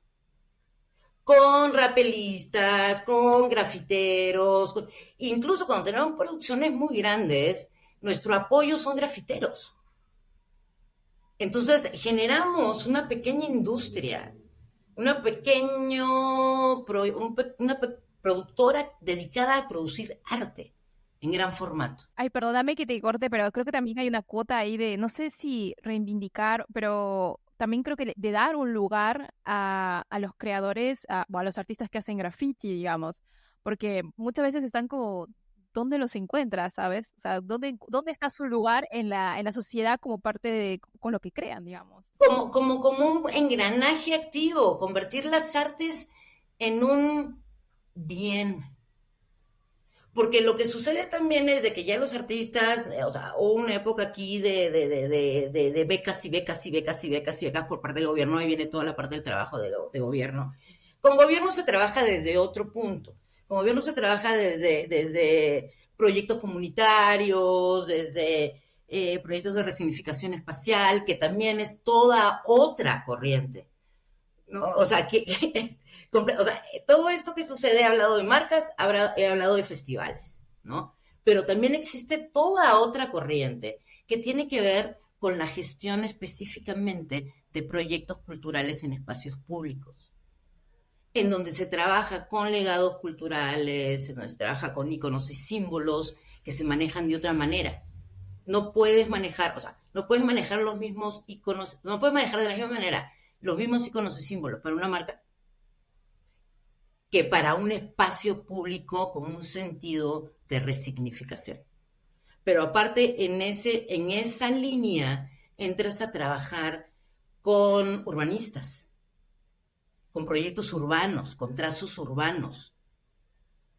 Con rapelistas, con grafiteros, incluso cuando tenemos producciones muy grandes, nuestro apoyo son grafiteros. Entonces generamos una pequeña industria, una productora dedicada a producir arte en gran formato. Ay, perdóname que te corte, pero creo que también hay una cuota ahí de, no sé si reivindicar, pero también creo que de dar un lugar a los creadores, o a los artistas que hacen graffiti, digamos, porque muchas veces están como, ¿dónde los encuentras, sabes? O sea, ¿dónde está su lugar en la sociedad como parte de, con lo que crean, digamos? Como un engranaje activo, convertir las artes en un bien. Porque lo que sucede también es de que ya los artistas, o sea, hubo una época aquí de becas y becas y becas y becas y becas por parte del gobierno, ahí viene toda la parte del trabajo de gobierno. Con gobierno se trabaja desde otro punto. Con gobierno se trabaja desde proyectos comunitarios, desde proyectos de resignificación espacial, que también es toda otra corriente. ¿No? O sea, o sea, todo esto que sucede, he hablado de marcas, he hablado de festivales, ¿no? Pero también existe toda otra corriente que tiene que ver con la gestión específicamente de proyectos culturales en espacios públicos, en donde se trabaja con legados culturales, en donde se trabaja con iconos y símbolos que se manejan de otra manera. No puedes manejar, o sea, no puedes manejar los mismos iconos, no puedes manejar de la misma manera los mismos iconos y símbolos para una marca que para un espacio público con un sentido de resignificación. Pero aparte, en esa línea entras a trabajar con urbanistas, con proyectos urbanos, con trazos urbanos,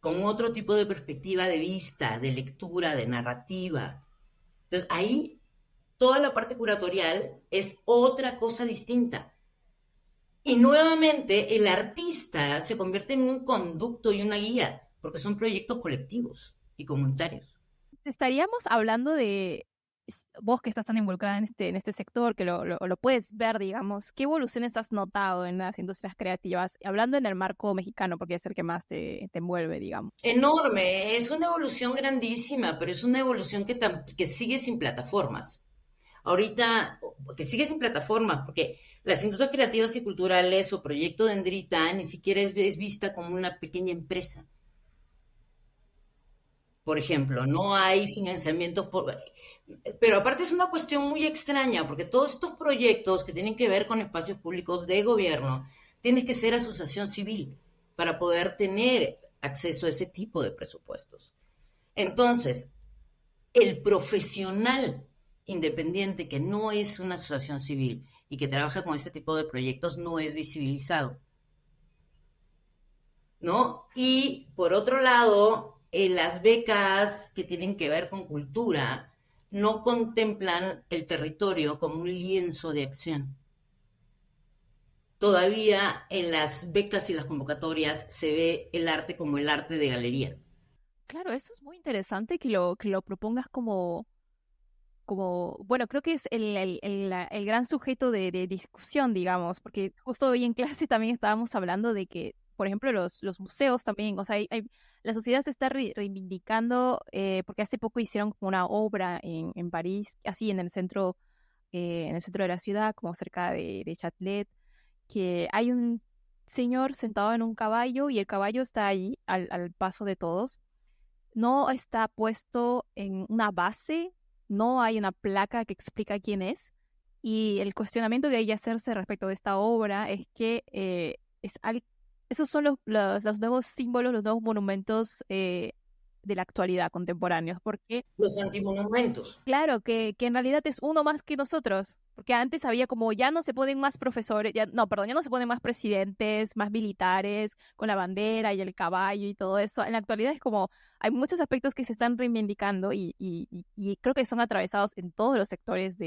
con otro tipo de perspectiva de vista, de lectura, de narrativa. Entonces, ahí toda la parte curatorial es otra cosa distinta. Y nuevamente el artista se convierte en un conducto y una guía, porque son proyectos colectivos y comunitarios. Estaríamos hablando de vos que estás tan involucrada en este sector, que lo puedes ver, digamos, ¿qué evoluciones has notado en las industrias creativas? Hablando en el marco mexicano, porque es el que más te envuelve, digamos. Enorme, es una evolución grandísima, pero es una evolución que sigue sin plataformas. Ahorita, que sigue sin plataformas, porque las industrias creativas y culturales o Proyecto Dendrita ni siquiera es vista como una pequeña empresa. Por ejemplo, no hay financiamientos Pero aparte es una cuestión muy extraña, porque todos estos proyectos que tienen que ver con espacios públicos de gobierno, tienes que ser asociación civil para poder tener acceso a ese tipo de presupuestos. Entonces, el profesional independiente que no es una asociación civil y que trabaja con ese tipo de proyectos no es visibilizado, ¿no? Y por otro lado, las becas que tienen que ver con cultura no contemplan el territorio como un lienzo de acción. Todavía en las becas y las convocatorias se ve el arte como el arte de galería. Claro, eso es muy interesante que lo propongas bueno, creo que es el gran sujeto de discusión, digamos, porque justo hoy en clase también estábamos hablando de que, por ejemplo, los museos también, o sea, la sociedad se está reivindicando, porque hace poco hicieron como una obra en París, así en el centro de la ciudad, como cerca de Châtelet, que hay un señor sentado en un caballo y el caballo está ahí al paso de todos, no está puesto en una base, no hay una placa que explica quién es. Y el cuestionamiento que hay que hacerse respecto de esta obra es que esos son los nuevos símbolos, los nuevos monumentos de la actualidad contemporáneos, porque Los antimonumentos. claro, que en realidad es uno más que nosotros, porque antes había como ya no se ponen más profesores, ya, no, perdón, ya no se ponen más presidentes, más militares, con la bandera y el caballo y todo eso. En la actualidad es como, hay muchos aspectos que se están reivindicando y creo que son atravesados en todos los sectores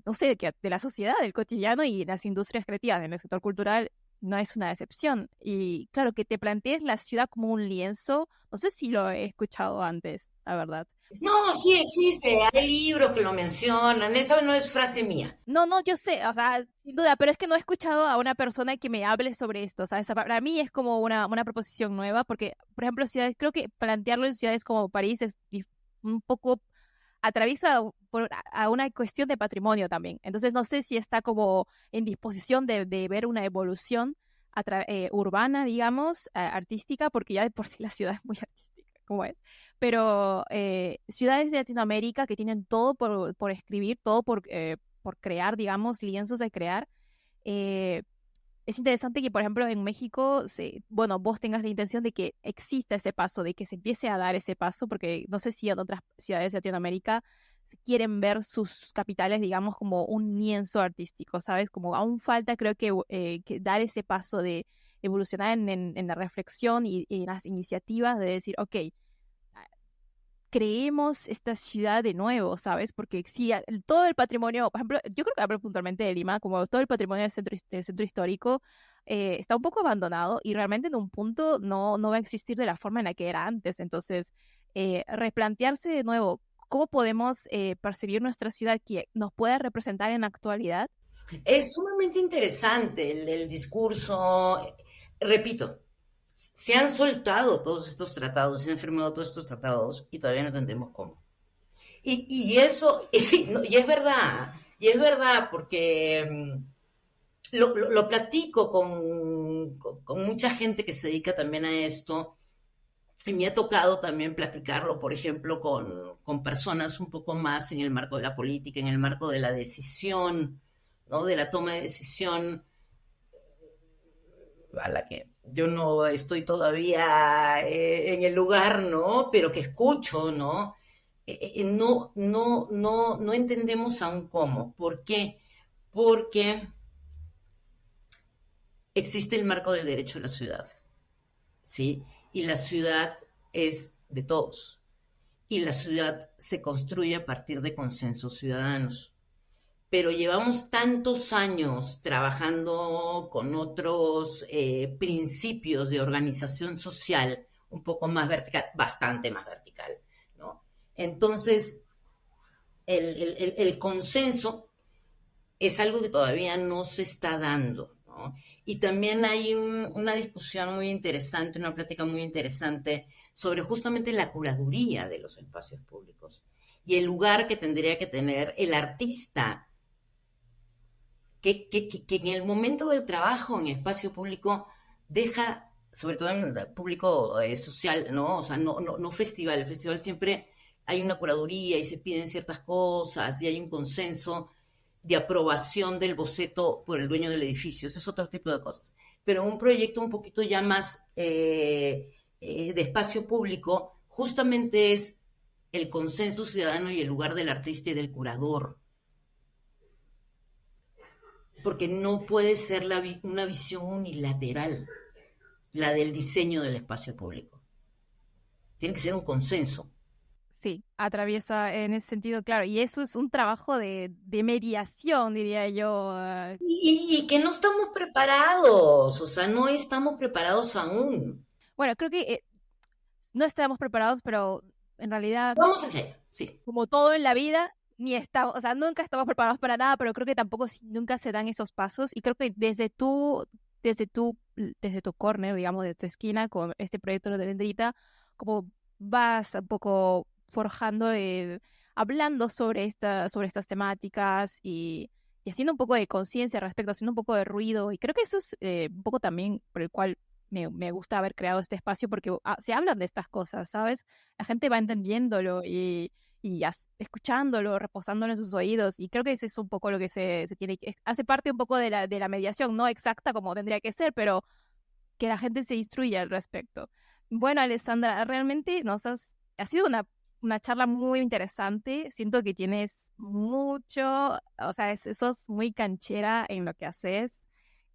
no sé, de la sociedad, del cotidiano y las industrias creativas. En el sector cultural no es una excepción. Y claro, que te plantees la ciudad como un lienzo, no sé si lo he escuchado antes, la verdad. No, sí existe, hay libros que lo mencionan, esa no es frase mía. No, no, yo sé, o sea, sin duda, pero es que no he escuchado a una persona que me hable sobre esto, ¿sabes? Para mí es como una proposición nueva, porque, por ejemplo, ciudades, creo que plantearlo en ciudades como París es un poco atraviesa a una cuestión de patrimonio también. Entonces, no sé si está como en disposición de ver una evolución urbana, digamos, artística, porque ya de por sí la ciudad es muy artística, como es. Pero ciudades de Latinoamérica que tienen todo por escribir, todo por crear, digamos, lienzos de crear. eh, es interesante que, por ejemplo, en México, bueno, vos tengas la intención de que exista ese paso, de que se empiece a dar ese paso, porque no sé si en otras ciudades de Latinoamérica se quieren ver sus capitales, digamos, como un lienzo artístico, ¿sabes? Como aún falta, creo que dar ese paso de evolucionar en la reflexión y en las iniciativas de decir, ok, creemos esta ciudad de nuevo, ¿sabes? Porque si todo el patrimonio, por ejemplo, yo creo que hablo puntualmente de Lima, como todo el patrimonio del centro histórico está un poco abandonado y realmente en un punto no va a existir de la forma en la que era antes. Entonces, replantearse de nuevo cómo podemos percibir nuestra ciudad que nos pueda representar en la actualidad. Es sumamente interesante el discurso. Repito, se han soltado todos estos tratados, se han firmado todos estos tratados y todavía no entendemos cómo. Y eso, y sí, no, y es verdad, porque lo platico con mucha gente que se dedica también a esto, y me ha tocado también platicarlo, por ejemplo, con personas un poco más en el marco de la política, en el marco de la decisión, ¿no? De la toma de decisión, a la que yo no estoy todavía en el lugar, ¿no? Pero que escucho, ¿no? No entendemos aún cómo. ¿Por qué? Porque existe el marco del derecho a la ciudad, ¿sí? Y la ciudad es de todos. Y la ciudad se construye a partir de consensos ciudadanos. Pero llevamos tantos años trabajando con otros principios de organización social un poco más vertical, bastante más vertical, ¿no? Entonces, el consenso es algo que todavía no se está dando, ¿no? Y también hay una discusión muy interesante, una plática muy interesante sobre justamente la curaduría de los espacios públicos y el lugar que tendría que tener el artista que en el momento del trabajo en espacio público deja, sobre todo en el público social, ¿no? O sea, no festival. El festival siempre hay una curaduría y se piden ciertas cosas y hay un consenso de aprobación del boceto por el dueño del edificio. Ese es otro tipo de cosas. Pero un proyecto un poquito ya más de espacio público justamente es el consenso ciudadano y el lugar del artista y del curador, porque no puede ser una visión unilateral, la del diseño del espacio público. Tiene que ser un consenso. Sí, atraviesa en ese sentido, claro, y eso es un trabajo de mediación, diría yo. Y que no estamos preparados, o sea, no estamos preparados aún. Bueno, creo que no estamos preparados, pero en realidad, Vamos hacia allá, sí. como todo en la vida, ni estamos, o sea, nunca estamos preparados para nada, pero creo que tampoco nunca se dan esos pasos. Y creo que desde tu corner, digamos, de tu esquina, con este proyecto de Dendrita, como vas un poco forjando hablando sobre estas temáticas y haciendo un poco de conciencia al respecto, haciendo un poco de ruido. Y creo que eso es un poco también por el cual me gusta haber creado este espacio, porque se hablan de estas cosas, ¿sabes? La gente va entendiéndolo y escuchándolo, reposándolo en sus oídos. Y creo que ese es un poco lo que se tiene que... Hace parte un poco de la mediación, no exacta como tendría que ser, pero que la gente se instruya al respecto. Bueno, Alessandra, realmente ha sido una charla muy interesante. Siento que tienes mucho, o sea, sos muy canchera en lo que haces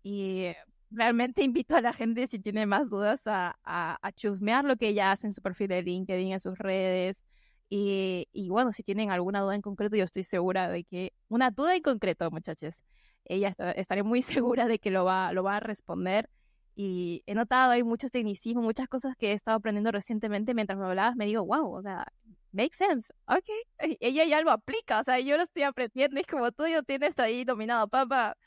y realmente invito a la gente, si tiene más dudas, a chusmear lo que ella hace en su perfil de LinkedIn, en sus redes. Y bueno, si tienen alguna duda en concreto, yo estoy segura de que, una duda en concreto, muchachos, estaré muy segura de que lo va a responder. Y he notado, hay muchos tecnicismos, muchas cosas que he estado aprendiendo recientemente mientras me hablabas, me digo, wow, o sea, make sense, ok. Ella ya lo aplica, o sea, yo lo estoy aprendiendo, es como tú lo tienes ahí dominado, papá.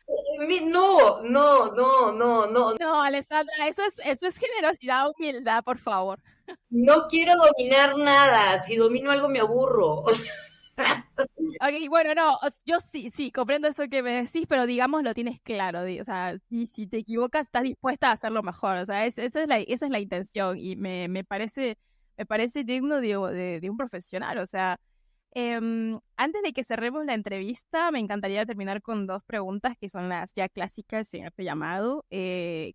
No, no, no, no, no, No, Alessandra, eso es generosidad, humildad, por favor. no quiero dominar nada. Si domino algo me aburro. O sea, Ok, bueno, no, yo sí, comprendo eso que me decís, pero digamos lo tienes claro, o sea, y si te equivocas, estás dispuesta a hacerlo mejor, o sea, esa es la intención y me parece digno de un profesional, o sea, antes de que cerremos la entrevista, me encantaría terminar con dos preguntas que son las ya clásicas en este llamado.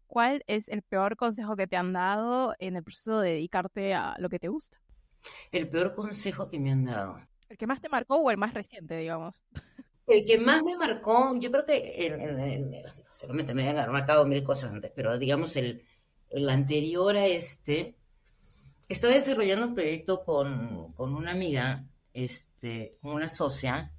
¿Cuál es el peor consejo que te han dado en el proceso de dedicarte a lo que te gusta? el peor consejo que me han dado. El que más te marcó o el más reciente, digamos. El que más me marcó, yo creo que seguramente me habían marcado mil cosas antes, pero digamos el anterior a este, estaba desarrollando un proyecto con una amiga, con una socia.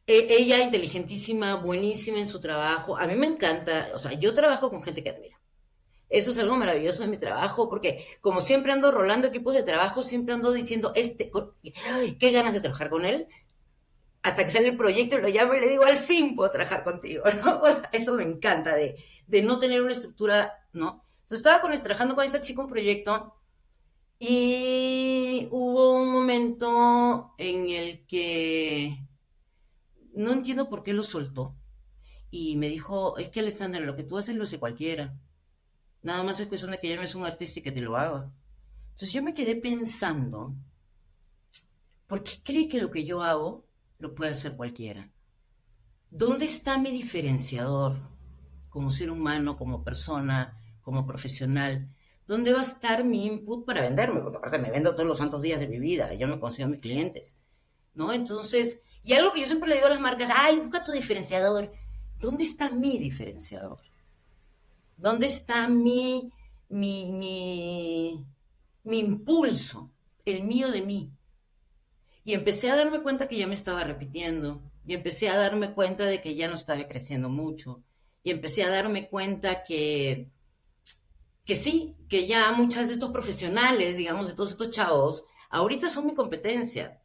Ella inteligentísima, buenísima en su trabajo. A mí me encanta, o sea, yo trabajo con gente que admiro. Eso es algo maravilloso de mi trabajo, porque como siempre ando rolando equipos de trabajo, siempre ando diciendo, ay, qué ganas de trabajar con él, hasta que sale el proyecto y lo llamo y le digo, al fin puedo trabajar contigo, ¿no? O sea, eso me encanta, de no tener una estructura, ¿no? Entonces estaba trabajando con esta chica un proyecto y hubo un momento en el que no entiendo por qué lo soltó y me dijo, es que Alessandra, lo que tú haces lo hace cualquiera. Nada más es cuestión de que llames a un artista y que te lo haga. Entonces yo me quedé pensando, ¿por qué cree que lo que yo hago lo puede hacer cualquiera? ¿Dónde está mi diferenciador como ser humano, como persona, como profesional? ¿Dónde va a estar mi input para venderme? Porque aparte me vendo todos los santos días de mi vida, yo me consigo a mis clientes, ¿no? Entonces, y algo que yo siempre le digo a las marcas, ay, busca tu diferenciador. ¿Dónde está mi diferenciador? ¿Dónde está mi, mi, mi impulso, el mío de mí? Y empecé a darme cuenta que ya me estaba repitiendo, y empecé a darme cuenta de que ya no estaba creciendo mucho, y empecé a darme cuenta que sí, que ya muchas de estos profesionales, digamos, de todos estos chavos, ahorita son mi competencia.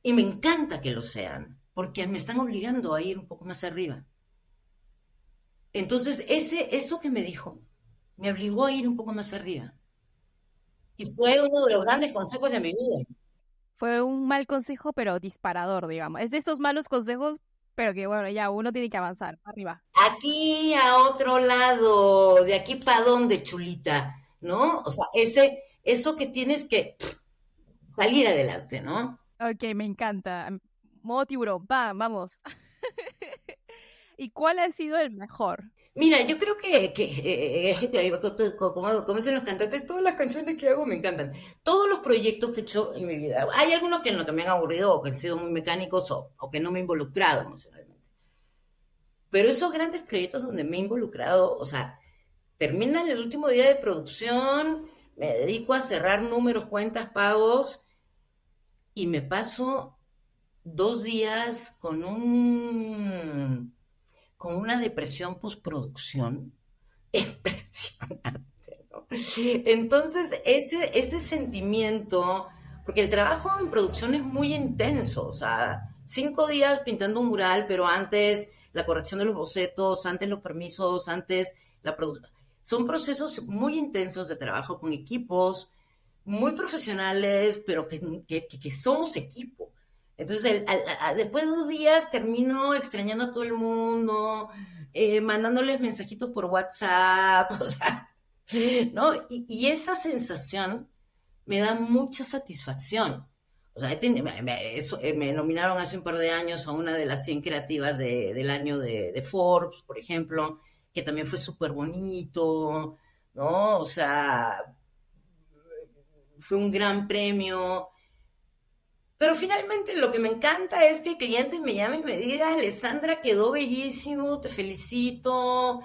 Y me encanta que lo sean, porque me están obligando a ir un poco más arriba. Entonces, eso que me dijo, me obligó a ir un poco más arriba. Y fue uno de los grandes consejos de mi vida. Fue un mal consejo, pero disparador, digamos. Es de esos malos consejos, pero que bueno, ya uno tiene que avanzar, arriba. Aquí a otro lado, de aquí para dónde, chulita, ¿no? O sea, eso que tienes que salir adelante, ¿no? Ok, me encanta. Modo tiburón, vamos. ¿Y cuál ha sido el mejor? Mira, yo creo como dicen los cantantes, todas las canciones que hago me encantan. Todos los proyectos que he hecho en mi vida. Hay algunos que no que me han aburrido o que han sido muy mecánicos o que no me he involucrado emocionalmente. Pero esos grandes proyectos donde me he involucrado, o sea, termina el último día de producción, me dedico a cerrar números, cuentas, pagos y me paso 2 días con una depresión postproducción impresionante, ¿no? Entonces, ese sentimiento, porque el trabajo en producción es muy intenso, o sea, 5 días pintando un mural, pero antes la corrección de los bocetos, antes los permisos, antes la producción. Son procesos muy intensos de trabajo con equipos muy profesionales, pero que somos equipo. Entonces, después de 2 días termino extrañando a todo el mundo, mandándoles mensajitos por WhatsApp, o sea, ¿no? Y esa sensación me da mucha satisfacción. O sea, me nominaron hace un par de años a una de las 100 creativas del año de Forbes, por ejemplo, que también fue súper bonito, ¿no? O sea, fue un gran premio. Pero finalmente lo que me encanta es que el cliente me llame y me diga, Alessandra, quedó bellísimo, te felicito,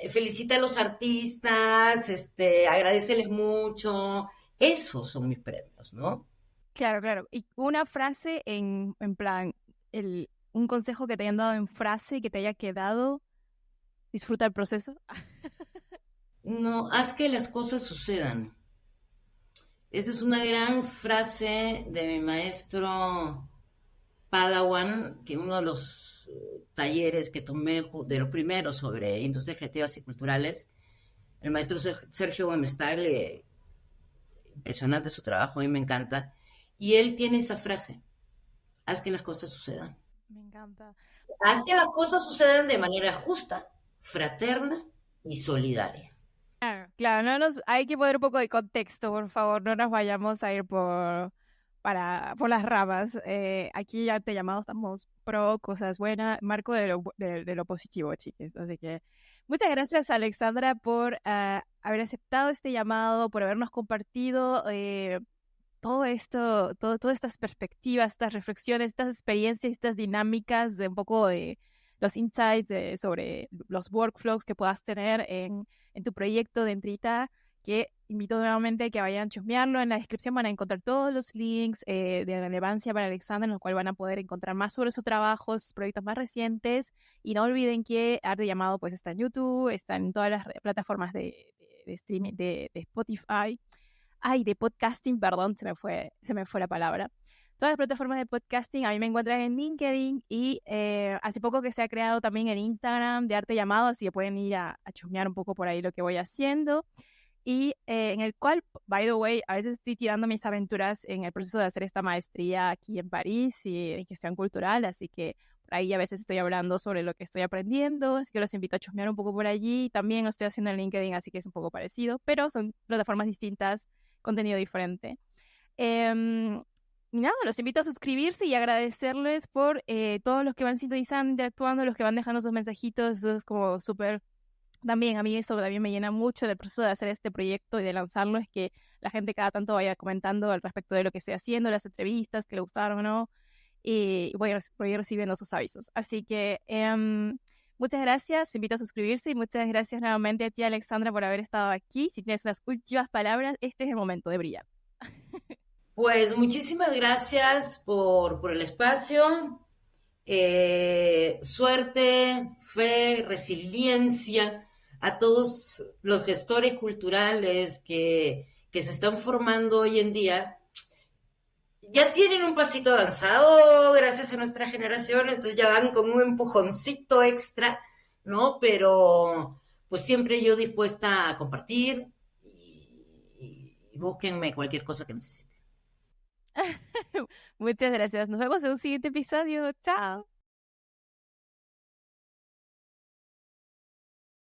felicita a los artistas, agradeceles mucho. Esos son mis premios, ¿no? Claro, claro. Y una frase en plan, un consejo que te hayan dado en frase que te haya quedado, disfruta el proceso. No, haz que las cosas sucedan. Esa es una gran frase de mi maestro Padawan, que uno de los talleres que tomé de los primeros sobre industrias creativas y culturales, el maestro Sergio Gómez-Tagle, impresionante su trabajo, a mí me encanta, y él tiene esa frase, haz que las cosas sucedan. Me encanta. Haz que las cosas sucedan de manera justa, fraterna y solidaria. Claro, claro, hay que poner un poco de contexto, por favor, no nos vayamos a ir por las ramas. Aquí ya te llamado estamos pro cosas buenas, marco de lo positivo, chicas. Así que muchas gracias, Alexandra, por haber aceptado este llamado, por habernos compartido todo esto, todas estas perspectivas, estas reflexiones, estas experiencias, estas dinámicas de un poco de los insights sobre los workflows que puedas tener en tu proyecto de Entrita, que invito nuevamente a que vayan a chusmearlo. En la descripción van a encontrar todos los links de relevancia para Alexandra, en los cuales van a poder encontrar más sobre su trabajo, sus proyectos más recientes. Y no olviden que Arte Llamado pues está en YouTube, está en todas las plataformas de streaming de Spotify. Ay, de podcasting, perdón, se me fue la palabra. Todas las plataformas de podcasting, a mí me encuentran en LinkedIn y hace poco que se ha creado también el Instagram de Arte Llamado, así que pueden ir a chusmear un poco por ahí lo que voy haciendo. Y en el cual, by the way, a veces estoy tirando mis aventuras en el proceso de hacer esta maestría aquí en París y en gestión cultural, así que por ahí a veces estoy hablando sobre lo que estoy aprendiendo, así que los invito a chusmear un poco por allí. También lo estoy haciendo en LinkedIn, así que es un poco parecido, pero son plataformas distintas, contenido diferente. Eh, y nada, los invito a suscribirse y agradecerles por todos los que van sintonizando, interactuando, los que van dejando sus mensajitos. Eso es como súper. También a mí eso también me llena mucho del proceso de hacer este proyecto y de lanzarlo, es que la gente cada tanto vaya comentando al respecto de lo que estoy haciendo, las entrevistas, que le gustaron o no, y voy recibiendo sus avisos. Así que muchas gracias, invito a suscribirse y muchas gracias nuevamente a ti, Alexandra, por haber estado aquí. Si tienes las últimas palabras, este es el momento de brillar. Pues muchísimas gracias por el espacio. Suerte, fe, resiliencia a todos los gestores culturales que se están formando hoy en día. Ya tienen un pasito avanzado gracias a nuestra generación, entonces ya van con un empujoncito extra, ¿no? Pero pues siempre yo dispuesta a compartir y búsquenme cualquier cosa que necesiten. Muchas gracias. Nos vemos en un siguiente episodio. Chao.